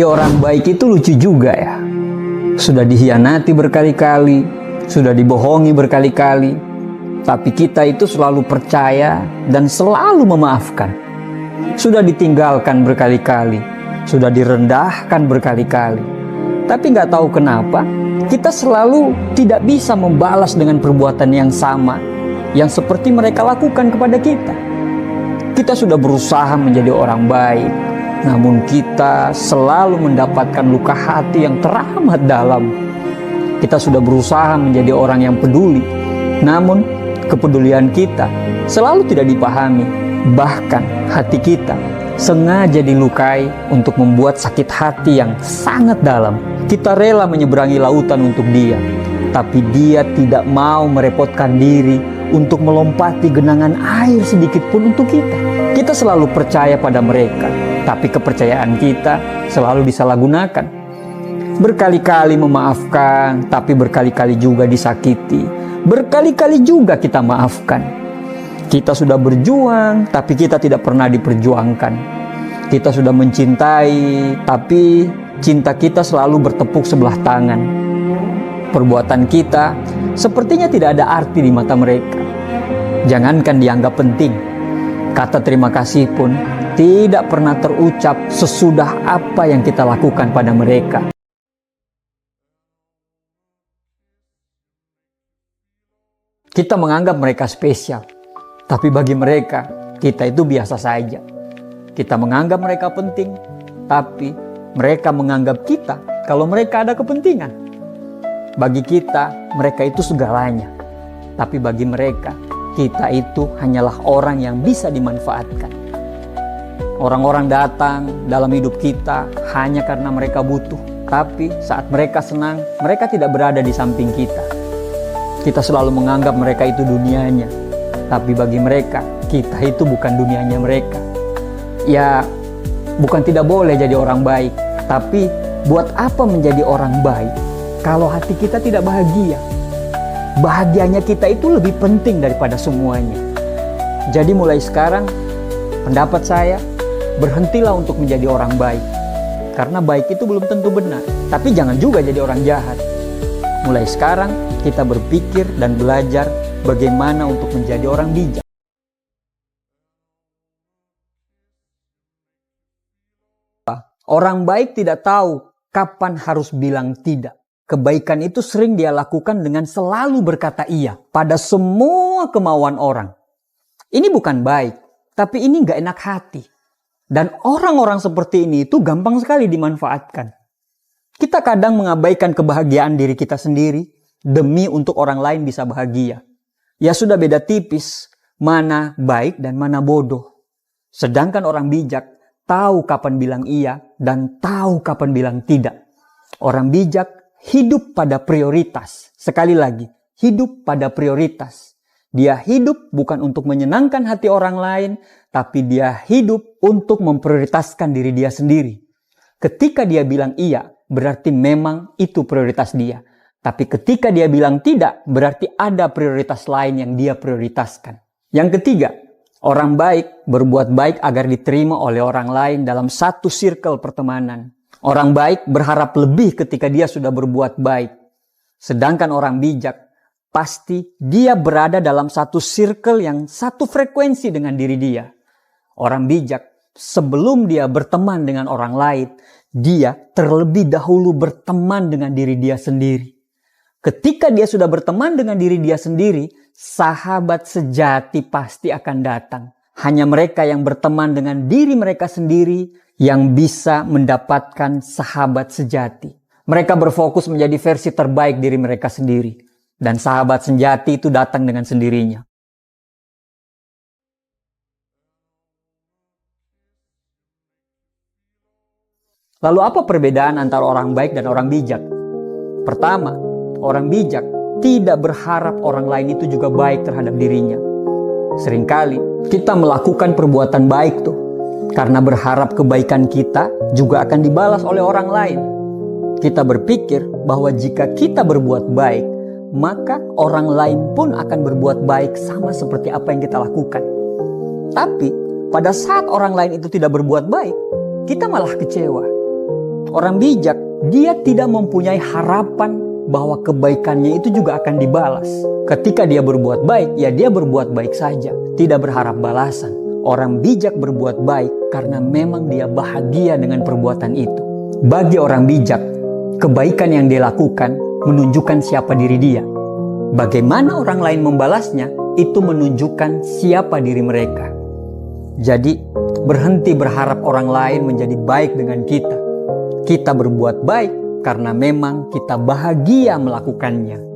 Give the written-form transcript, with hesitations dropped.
Orang baik itu lucu juga ya. Sudah dikhianati berkali-kali, sudah dibohongi berkali-kali, tapi kita itu selalu percaya dan selalu memaafkan. Sudah ditinggalkan berkali-kali, sudah direndahkan berkali-kali, tapi nggak tahu kenapa kita selalu tidak bisa membalas dengan perbuatan yang sama yang seperti mereka lakukan kepada kita. Kita sudah berusaha menjadi orang baik, namun kita selalu mendapatkan luka hati yang teramat dalam. Kita sudah berusaha menjadi orang yang peduli, namun kepedulian kita selalu tidak dipahami. Bahkan hati kita sengaja dilukai untuk membuat sakit hati yang sangat dalam. Kita rela menyeberangi lautan untuk dia, tapi dia tidak mau merepotkan diri untuk melompati genangan air sedikit pun untuk kita. Kita selalu percaya pada mereka, tapi kepercayaan kita selalu disalahgunakan. Berkali-kali memaafkan, tapi berkali-kali juga disakiti. Berkali-kali juga kita maafkan. Kita sudah berjuang, tapi kita tidak pernah diperjuangkan. Kita sudah mencintai, tapi cinta kita selalu bertepuk sebelah tangan. Perbuatan kita sepertinya tidak ada arti di mata mereka. Jangankan dianggap penting, kata terima kasih pun tidak pernah terucap sesudah apa yang kita lakukan pada mereka. Kita menganggap mereka spesial, tapi bagi mereka, kita itu biasa saja. Kita menganggap mereka penting, tapi mereka menganggap kita kalau mereka ada kepentingan. Bagi kita, mereka itu segalanya. Tapi bagi mereka, kita itu hanyalah orang yang bisa dimanfaatkan. Orang-orang datang dalam hidup kita hanya karena mereka butuh. Tapi saat mereka senang, mereka tidak berada di samping kita. Kita selalu menganggap mereka itu dunianya. Tapi bagi mereka, kita itu bukan dunianya mereka. Ya, bukan tidak boleh jadi orang baik. Tapi buat apa menjadi orang baik kalau hati kita tidak bahagia? Bahagianya kita itu lebih penting daripada semuanya. Jadi mulai sekarang, pendapat saya, berhentilah untuk menjadi orang baik. Karena baik itu belum tentu benar. Tapi jangan juga jadi orang jahat. Mulai sekarang, kita berpikir dan belajar bagaimana untuk menjadi orang bijak. Orang baik tidak tahu kapan harus bilang tidak. Kebaikan itu sering dia lakukan dengan selalu berkata iya pada semua kemauan orang. Ini bukan baik, tapi ini gak enak hati. Dan orang-orang seperti ini itu gampang sekali dimanfaatkan. Kita kadang mengabaikan kebahagiaan diri kita sendiri demi untuk orang lain bisa bahagia. Ya sudah beda tipis mana baik dan mana bodoh. Sedangkan orang bijak tahu kapan bilang iya dan tahu kapan bilang tidak. Orang bijak hidup pada prioritas. Sekali lagi, hidup pada prioritas. Dia hidup bukan untuk menyenangkan hati orang lain, tapi dia hidup untuk memprioritaskan diri dia sendiri. Ketika dia bilang iya, berarti memang itu prioritas dia. Tapi ketika dia bilang tidak, berarti ada prioritas lain yang dia prioritaskan. Yang ketiga, orang baik berbuat baik agar diterima oleh orang lain dalam satu circle pertemanan. Orang baik berharap lebih ketika dia sudah berbuat baik. Sedangkan orang bijak, pasti dia berada dalam satu circle yang satu frekuensi dengan diri dia. Orang bijak, sebelum dia berteman dengan orang lain, dia terlebih dahulu berteman dengan diri dia sendiri. Ketika dia sudah berteman dengan diri dia sendiri, sahabat sejati pasti akan datang. Hanya mereka yang berteman dengan diri mereka sendiri yang bisa mendapatkan sahabat sejati. Mereka berfokus menjadi versi terbaik diri mereka sendiri. Dan sahabat sejati itu datang dengan sendirinya. Lalu apa perbedaan antara orang baik dan orang bijak? Pertama, orang bijak tidak berharap orang lain itu juga baik terhadap dirinya. Seringkali kita melakukan perbuatan baik tuh karena berharap kebaikan kita juga akan dibalas oleh orang lain. Kita berpikir bahwa jika kita berbuat baik, maka orang lain pun akan berbuat baik sama seperti apa yang kita lakukan. Tapi pada saat orang lain itu tidak berbuat baik, kita malah kecewa. Orang bijak, dia tidak mempunyai harapan bahwa kebaikannya itu juga akan dibalas. Ketika dia berbuat baik, ya dia berbuat baik saja, tidak berharap balasan. Orang bijak berbuat baik karena memang dia bahagia dengan perbuatan itu. Bagi orang bijak, kebaikan yang dia lakukan menunjukkan siapa diri dia. Bagaimana orang lain membalasnya, itu menunjukkan siapa diri mereka. Jadi, berhenti berharap orang lain menjadi baik dengan kita. Kita berbuat baik karena memang kita bahagia melakukannya.